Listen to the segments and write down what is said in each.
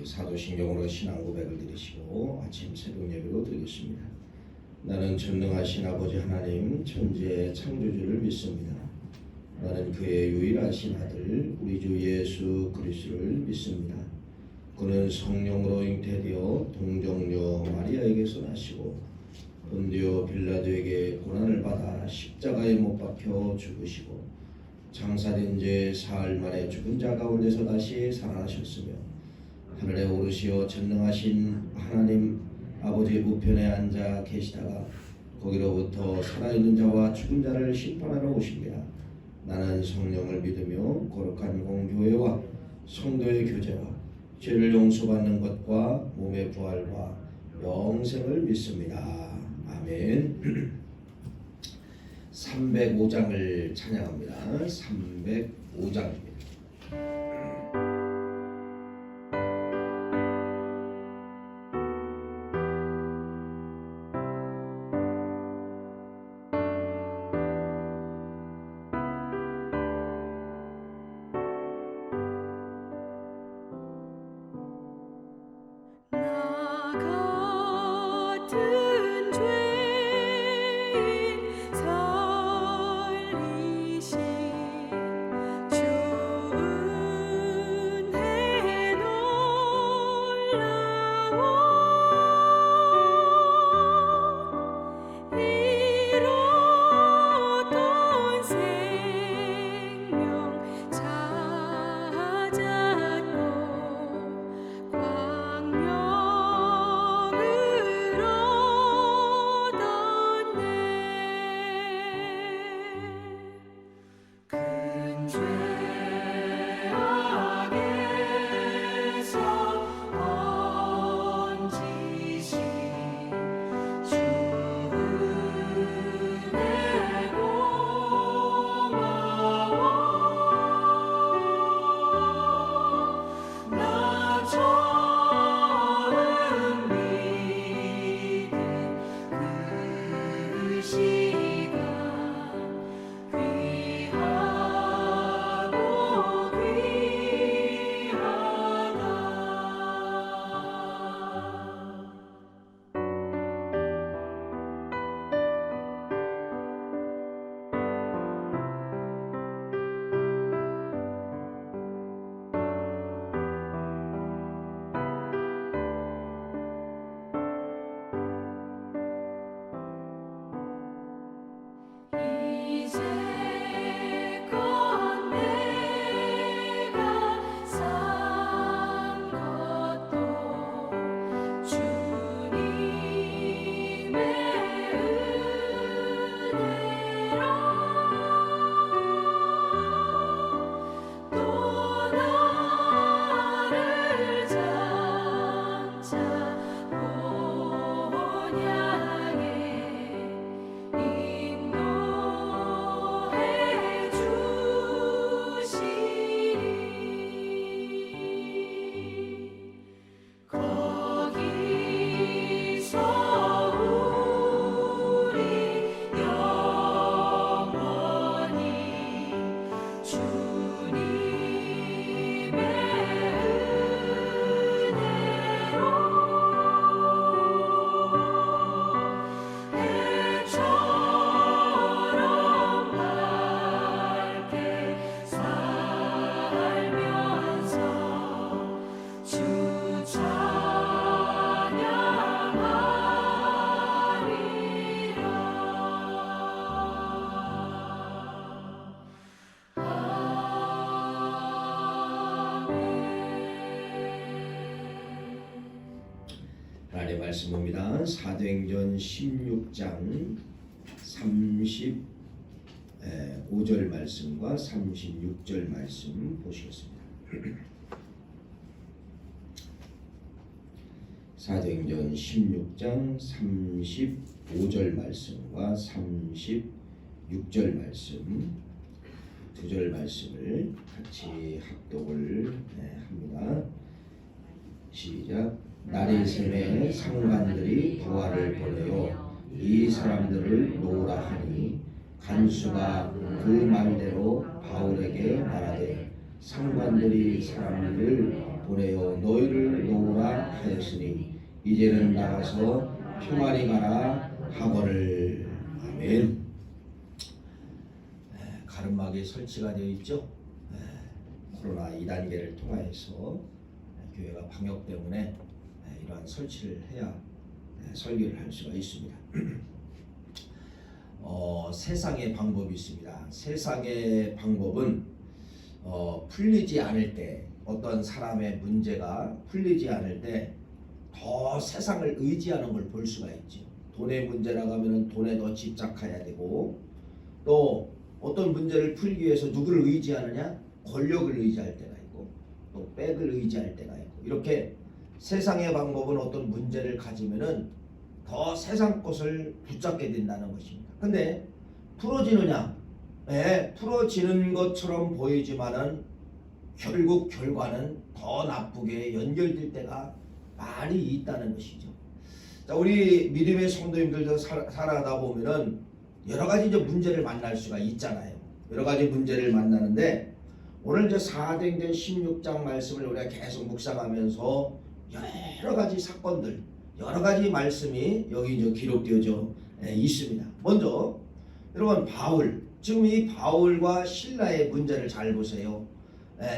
사도신경으로 신앙 고백을 드리시고 아침 새벽 예배로 드리겠습니다. 나는 전능하신 아버지 하나님 천지의 창조주를 믿습니다. 나는 그의 유일하신 아들 우리 주 예수 그리스도를 믿습니다. 그는 성령으로 잉태되어 동정녀 마리아에게서 나시고 본디오 빌라도에게 고난을 받아 십자가에 못 박혀 죽으시고 장사된 지 사흘 만에 죽은 자 가운데서 다시 살아나셨으며 하늘에 오르시어 전능하신 하나님 아버지 우편에 앉아 계시다가 거기로부터 살아있는 자와 죽은 자를 심판하러 오십니다. 나는 성령을 믿으며 거룩한 공교회와 성도의 교제와 죄를 용서받는 것과 몸의 부활과 영생을 믿습니다. 아멘. 305장을 찬양합니다. 305장입니다. 살리신 주 하나님의 말씀 봅니다. 사도행전 16장 35절 말씀과 36절 말씀 보시겠습니다. 사도행전 16장 35절 말씀과 36절 말씀 두 절 말씀을 같이 합독을 합니다. 시작. 날이 새매 상관들이 부하를 보내어 이 사람들을 놓으라 하니 간수가 그 말대로 바울에게 말하되 상관들이 사람들을 보내어 너희를 놓으라 하였으니 이제는 나가서 평안히 가라 하거늘. 아멘. 가름막이 설치가 되어 있죠. 코로나 2단계를 통하여서 교회가 방역 때문에 이러한 설치를 해야 설교를 할 수가 있습니다. 세상의 방법이 있습니다. 세상의 방법은 풀리지 않을 때, 어떤 사람의 문제가 풀리지 않을 때 더 세상을 의지하는 걸 볼 수가 있죠. 돈의 문제라고 하면 돈에 더 집착해야 되고, 또 어떤 문제를 풀기 위해서 누구를 의지하느냐? 권력을 의지할 때가 있고, 또 백을 의지할 때가 있고, 이렇게 세상의 방법은 어떤 문제를 가지면은 더 세상 것을 붙잡게 된다는 것입니다. 근데 풀어지느냐? 풀어지는 것처럼 보이지만은 결국 결과는 더 나쁘게 연결될 때가 많이 있다는 것이죠. 자, 우리 믿음의 성도님들도 살아가다 보면은 여러 가지 이제 문제를 만날 수가 있잖아요. 여러 가지 문제를 만나는데, 오늘 이제 사도행전 16장 말씀을 우리가 계속 묵상하면서 여러 가지 사건들, 여러 가지 말씀이 여기 이제 기록되어져 있습니다. 먼저 여러분, 지금 이 바울과 실라의 문제를 잘 보세요.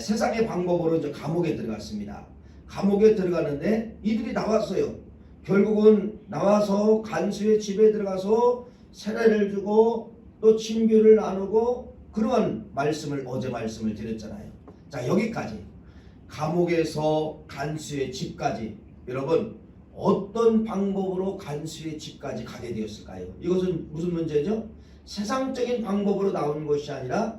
세상의 방법으로 이제 감옥에 들어갔습니다. 감옥에 들어가는데 이들이 나왔어요. 결국은 나와서 간수의 집에 들어가서 세례를 주고 또 친교를 나누고, 그러한 말씀을 어제 말씀을 드렸잖아요. 자, 여기까지 감옥에서 간수의 집까지, 여러분 어떤 방법으로 간수의 집까지 가게 되었을까요? 이것은 무슨 문제죠? 세상적인 방법으로 나온 것이 아니라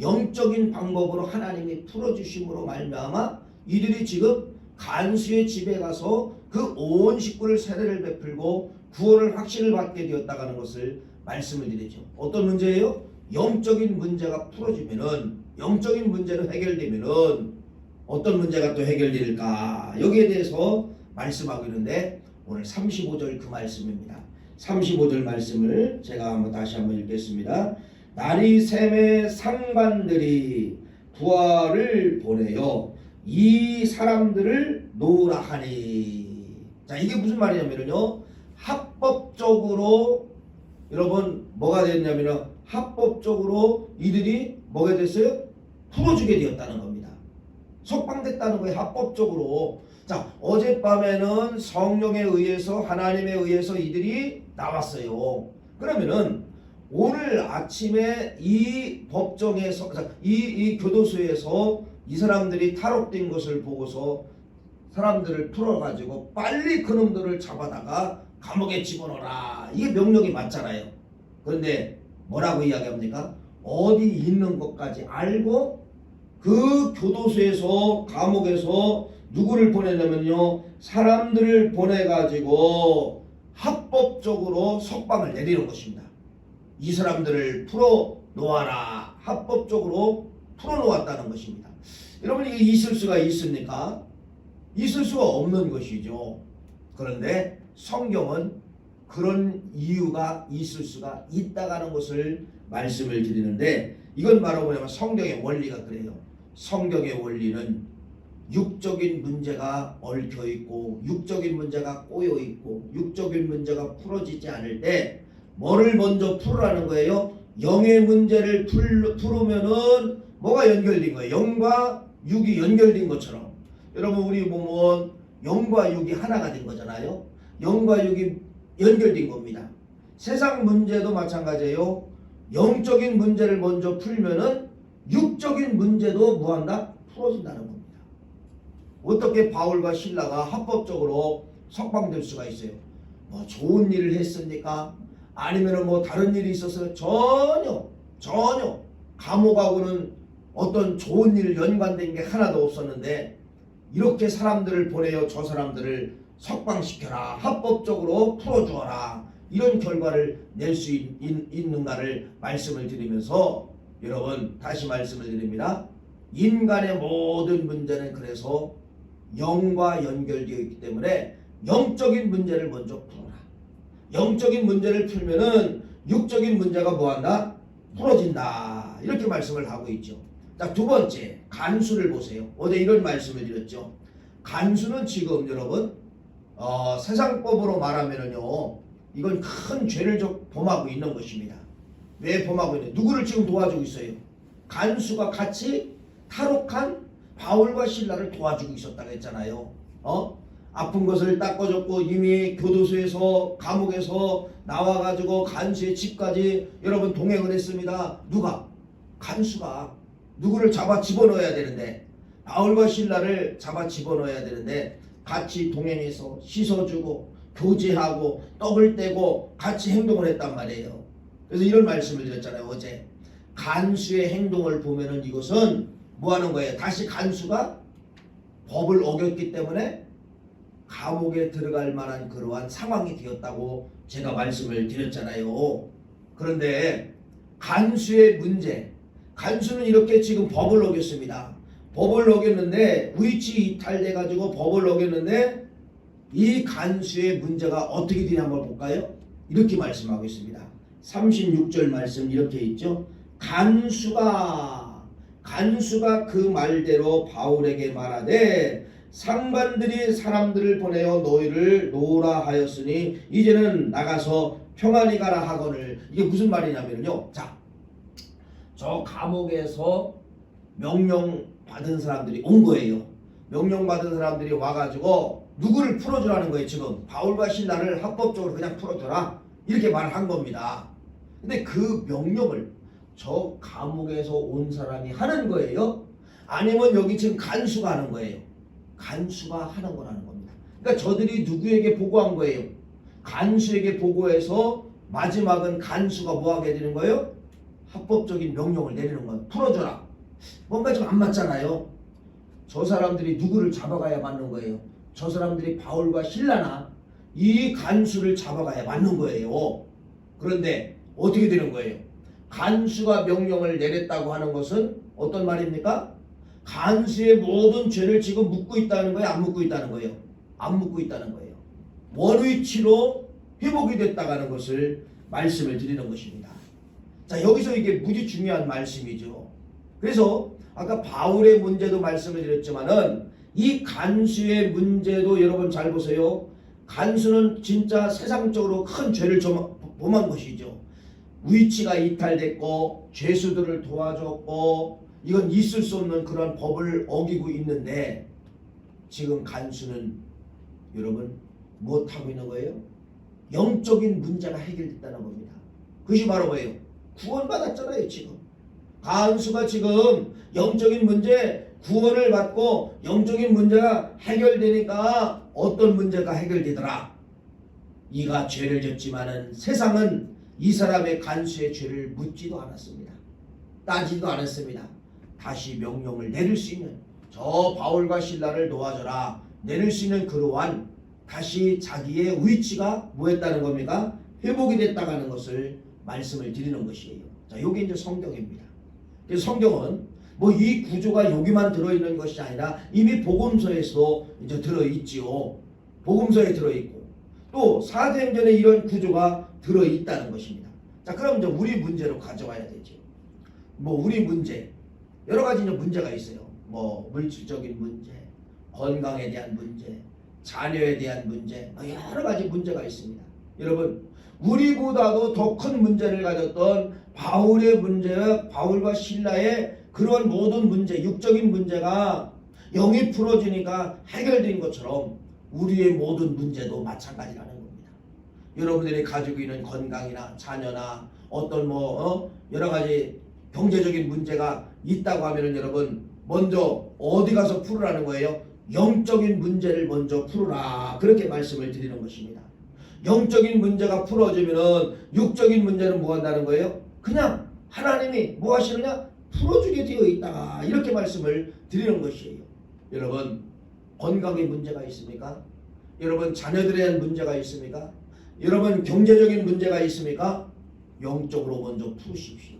영적인 방법으로 하나님이 풀어주심으로 말미암아 이들이 지금 간수의 집에 가서 그 온 식구를 세례를 베풀고 구원을 확신을 받게 되었다고 하는 것을 말씀을 드리죠. 어떤 문제예요? 영적인 문제가 풀어지면은, 영적인 문제는 해결되면은 어떤 문제가 또 해결될까? 여기에 대해서 말씀하고 있는데, 오늘 35절 그 말씀입니다. 35절 말씀을 제가 다시 한번 읽겠습니다. 날이 새매 상관들이 부하를 보내어 이 사람들을 놓으라 하니. 자, 이게 무슨 말이냐면요, 합법적으로, 여러분 뭐가 됐냐면요, 합법적으로 이들이 뭐가 됐어요? 풀어주게 되었다는 겁니다. 석방됐다는 거예요, 합법적으로. 자, 어젯밤에는 성령에 의해서, 하나님에 의해서 이들이 나왔어요. 그러면은 오늘 아침에 이 법정에서, 이 교도소에서 이 사람들이 탈옥된 것을 보고서 사람들을 풀어가지고 빨리 그놈들을 잡아다가 감옥에 집어넣어라, 이게 명령이 맞잖아요. 그런데 뭐라고 이야기합니까? 어디 있는 것까지 알고 그 교도소에서, 감옥에서 누구를 보내냐면요, 사람들을 보내가지고 합법적으로 석방을 내리는 것입니다. 이 사람들을 풀어놓아라, 합법적으로 풀어놓았다는 것입니다. 여러분, 이게 있을 수가 있습니까? 있을 수가 없는 것이죠. 그런데 성경은 그런 이유가 있을 수가 있다는 것을 말씀을 드리는데, 이건 바로 뭐냐면 성경의 원리가 그래요. 성경의 원리는 육적인 문제가 얽혀있고, 육적인 문제가 꼬여있고, 육적인 문제가 풀어지지 않을 때 뭐를 먼저 풀으라는 거예요? 영의 문제를 풀으면은 뭐가 연결된 거예요? 영과 육이 연결된 것처럼. 여러분, 우리 보면 영과 육이 하나가 된 거잖아요. 영과 육이 연결된 겁니다. 세상 문제도 마찬가지예요. 영적인 문제를 먼저 풀면은 육적인 문제도 뭐한다? 풀어진다는 겁니다. 어떻게 바울과 실라가 합법적으로 석방될 수가 있어요. 뭐 좋은 일을 했습니까? 아니면은 뭐 다른 일이 있어서 전혀 감옥하고는 어떤 좋은 일 연관된 게 하나도 없었는데 이렇게 사람들을 보내어 저 사람들을 석방시켜라, 합법적으로 풀어주어라, 이런 결과를 낼 수 있는가를 말씀을 드리면서, 여러분 다시 말씀을 드립니다. 인간의 모든 문제는 그래서 영과 연결되어 있기 때문에 영적인 문제를 먼저 풀어라. 영적인 문제를 풀면은 육적인 문제가 뭐한다? 풀어진다. 이렇게 말씀을 하고 있죠. 자, 두 번째, 간수를 보세요. 어제 이런 말씀을 드렸죠. 간수는 지금 여러분 세상법으로 말하면은요, 이건 큰 죄를 범하고 있는 것입니다. 왜 범하고 있는? 누구를 지금 도와주고 있어요? 간수가 같이 탈옥한 바울과 실라를 도와주고 있었다고 했잖아요. 아픈 것을 닦아줬고 이미 교도소에서 감옥에서 나와가지고 간수의 집까지 여러분 동행을 했습니다. 누가? 간수가 누구를 잡아 집어넣어야 되는데, 바울과 실라를 잡아 집어넣어야 되는데 같이 동행해서 씻어주고 교제하고 떡을 떼고 같이 행동을 했단 말이에요. 그래서 이런 말씀을 드렸잖아요. 어제 간수의 행동을 보면은 이것은 뭐 하는 거예요? 다시 간수가 법을 어겼기 때문에 감옥에 들어갈 만한 그러한 상황이 되었다고 제가 말씀을 드렸잖아요. 그런데 간수의 문제, 간수는 이렇게 지금 법을 어겼습니다. 법을 어겼는데 위치 이탈돼 가지고 법을 어겼는데 이 간수의 문제가 어떻게 되냐 한번 볼까요? 이렇게 말씀하고 있습니다. 36절 말씀 이렇게 있죠. 간수가 그 말대로 바울에게 말하되 상관들이 사람들을 보내어 너희를 놓으라 하였으니 이제는 나가서 평안히 가라 하거늘. 이게 무슨 말이냐면요, 자, 저 감옥에서 명령 받은 사람들이 온 거예요. 명령 받은 사람들이 와가지고 누구를 풀어주라는 거예요. 지금 바울과 실라를 합법적으로 그냥 풀어줘라, 이렇게 말을 한 겁니다. 근데 그 명령을 저 감옥에서 온 사람이 하는 거예요? 아니면 여기 지금 간수가 하는 거예요? 간수가 하는 거라는 겁니다. 그러니까 저들이 누구에게 보고한 거예요? 간수에게 보고해서 마지막은 간수가 뭐 하게 되는 거예요? 합법적인 명령을 내리는 거예요. 풀어줘라. 뭔가 좀 안 맞잖아요. 저 사람들이 누구를 잡아가야 맞는 거예요? 저 사람들이 바울과 실라나 이 간수를 잡아가야 맞는 거예요. 그런데 어떻게 되는 거예요? 간수가 명령을 내렸다고 하는 것은 어떤 말입니까? 간수의 모든 죄를 지금 묻고 있다는 거예요? 안 묻고 있다는 거예요? 안 묻고 있다는 거예요. 원위치로 회복이 됐다고 하는 것을 말씀을 드리는 것입니다. 자, 여기서 이게 무지 중요한 말씀이죠. 그래서 아까 바울의 문제도 말씀을 드렸지만은 이 간수의 문제도 여러분 잘 보세요. 간수는 진짜 세상적으로 큰 죄를 범한 것이죠. 위치가 이탈됐고 죄수들을 도와줬고 이건 있을 수 없는 그런 법을 어기고 있는데, 지금 간수는 여러분 무엇하고 있는 거예요? 영적인 문제가 해결됐다는 겁니다. 그것이 바로 뭐예요? 구원받았잖아요. 지금 간수가 지금 영적인 문제 구원을 받고 영적인 문제가 해결되니까 어떤 문제가 해결되더라? 이가 죄를 졌지만은 세상은 이 사람의 간수의 죄를 묻지도 않았습니다. 따지도 않았습니다. 다시 명령을 내릴 수 있는, 저 바울과 실라를 도와줘라, 내릴 수 있는 그러한 다시 자기의 위치가 뭐했다는 겁니까? 회복이 됐다고 하는 것을 말씀을 드리는 것이에요. 자, 이게 이제 성경입니다. 그래서 성경은 뭐 이 구조가 여기만 들어있는 것이 아니라 이미 복음서에서 이제 들어있지요. 복음서에 들어있고 또 사도행전에 이런 구조가 들어있다는 것입니다. 자, 그럼 이제 우리 문제로 가져와야 되죠. 뭐 우리 문제 여러 가지 이제 문제가 있어요. 뭐 물질적인 문제, 건강에 대한 문제, 자녀에 대한 문제, 여러 가지 문제가 있습니다. 여러분, 우리보다도 더 큰 문제를 가졌던 바울의 문제, 바울과 실라의 그런 모든 문제, 육적인 문제가 영이 풀어지니까 해결된 것처럼 우리의 모든 문제도 마찬가지라는 겁니다. 여러분들이 가지고 있는 건강이나 자녀나 어떤 여러 가지 경제적인 문제가 있다고 하면은 여러분 먼저 어디 가서 풀으라는 거예요? 영적인 문제를 먼저 풀어라. 그렇게 말씀을 드리는 것입니다. 영적인 문제가 풀어지면은 육적인 문제는 뭐 한다는 거예요? 그냥 하나님이 뭐 하시느냐? 풀어주게 되어 있다. 이렇게 말씀을 드리는 것이에요. 여러분, 건강에 문제가 있습니까? 여러분, 자녀들에 대한 문제가 있습니까? 여러분, 경제적인 문제가 있습니까? 영적으로 먼저 푸십시오.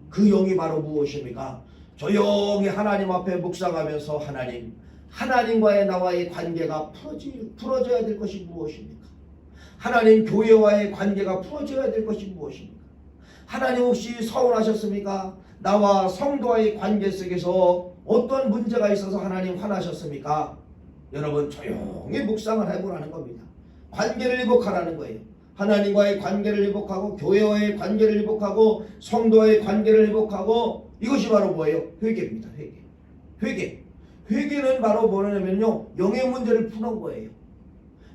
그 영이 바로 무엇입니까? 조용히 하나님 앞에 묵상하면서 하나님과의 나와의 관계가 풀어져야 될 것이 무엇입니까? 하나님 교회와의 관계가 풀어져야 될 것이 무엇입니까? 하나님 혹시 서운하셨습니까? 나와 성도와의 관계 속에서 어떤 문제가 있어서 하나님 화나셨습니까? 여러분, 조용히 묵상을 해보라는 겁니다. 관계를 회복하라는 거예요. 하나님과의 관계를 회복하고 교회와의 관계를 회복하고 성도와의 관계를 회복하고, 이것이 바로 뭐예요? 회개입니다. 회개는 바로 뭐냐면요, 영의 문제를 푸는 거예요.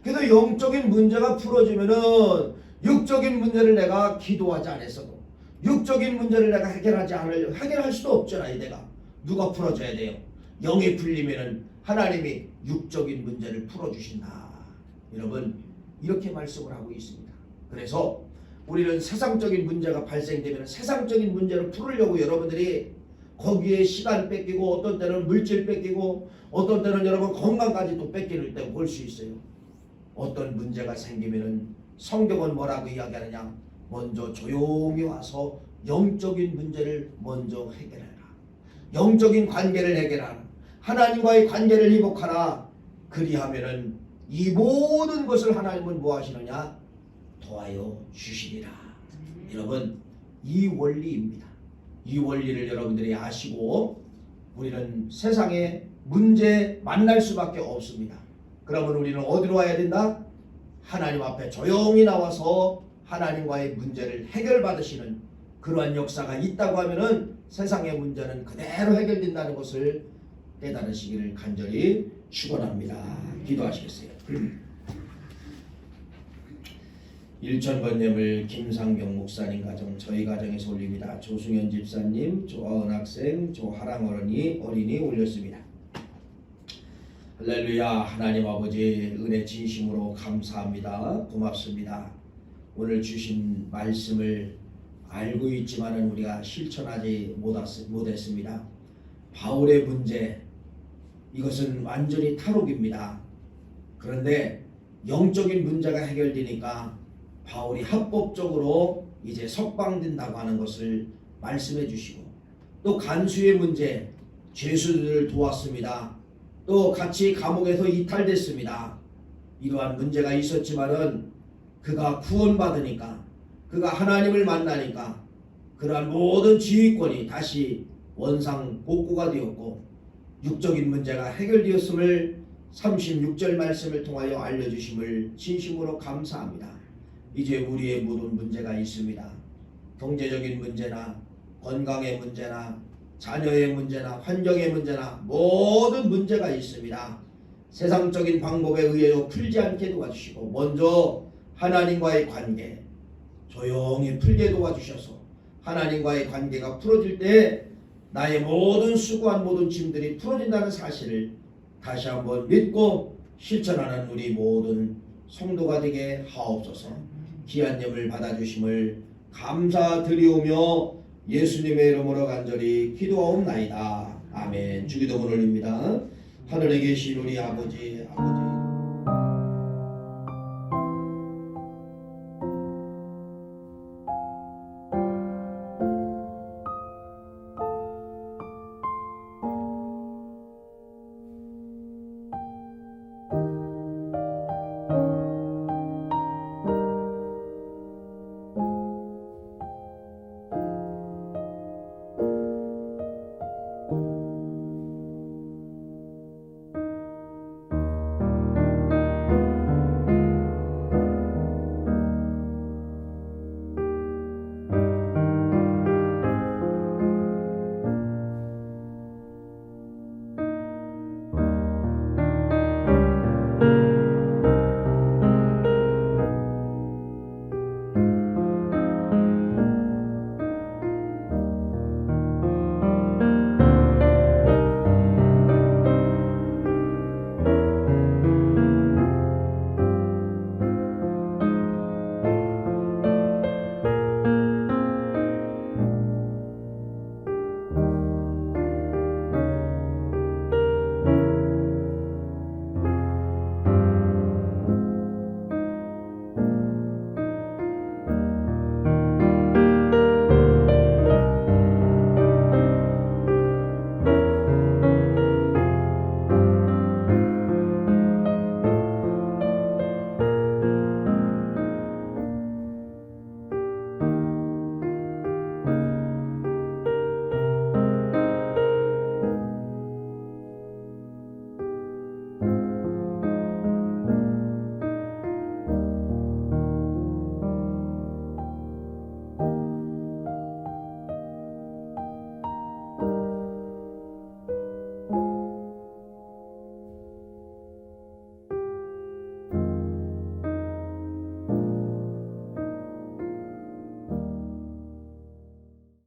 그래서 영적인 문제가 풀어지면은 육적인 문제를 내가 기도하지 않았어도, 육적인 문제를 내가 해결할 수도 없잖아요. 내가 누가 풀어줘야 돼요? 영이 풀리면은 하나님이 육적인 문제를 풀어주신다. 여러분, 이렇게 말씀을 하고 있습니다. 그래서 우리는 세상적인 문제가 발생되면 세상적인 문제를 풀으려고 여러분들이 거기에 시간 뺏기고, 어떤 때는 물질 뺏기고, 어떤 때는 여러분 건강까지 또 뺏기는 때 볼 수 있어요. 어떤 문제가 생기면은 성경은 뭐라고 이야기하느냐? 먼저 조용히 와서 영적인 문제를 먼저 해결해라. 영적인 관계를 해결하라. 하나님과의 관계를 회복하라. 그리하면은 이 모든 것을 하나님은 뭐 하시느냐? 도와여 주시리라. 여러분, 이 원리입니다. 이 원리를 여러분들이 아시고 우리는 세상에 문제 만날 수밖에 없습니다. 그러면 우리는 어디로 와야 된다? 하나님 앞에 조용히 나와서 하나님과의 문제를 해결받으시는 그러한 역사가 있다고 하면은 세상의 문제는 그대로 해결된다는 것을 깨달으시기를 간절히 축원합니다. 기도하시겠어요? 일천번뇌물 김상경 목사님 가정, 저희 가정에서 올립니다. 조승현 집사님, 조아은 학생, 조하랑 어린이 올렸습니다. 할렐루야. 하나님 아버지, 은혜 진심으로 감사합니다. 고맙습니다. 오늘 주신 말씀을 알고 있지만은 우리가 실천하지 못했습니다. 바울의 문제, 이것은 완전히 탈옥입니다. 그런데 영적인 문제가 해결되니까 바울이 합법적으로 이제 석방된다고 하는 것을 말씀해 주시고, 또 간수의 문제, 죄수들을 도왔습니다. 또 같이 감옥에서 이탈됐습니다. 이러한 문제가 있었지만은 그가 구원받으니까, 그가 하나님을 만나니까 그러한 모든 지휘권이 다시 원상 복구가 되었고 육적인 문제가 해결되었음을 36절 말씀을 통하여 알려주심을 진심으로 감사합니다. 이제 우리의 모든 문제가 있습니다. 경제적인 문제나 건강의 문제나 자녀의 문제나 환경의 문제나 모든 문제가 있습니다. 세상적인 방법에 의하여 풀지 않게 도와주시고, 먼저 하나님과의 관계 조용히 풀게 도와주셔서 하나님과의 관계가 풀어질 때 나의 모든 수고한 모든 짐들이 풀어진다는 사실을 다시 한번 믿고 실천하는 우리 모든 성도가 되게 하옵소서. 귀한 예물 받아주심을 감사드리오며 예수님의 이름으로 간절히 기도하옵나이다. 아멘. 주기도문 올립니다. 하늘에 계신 우리 아버지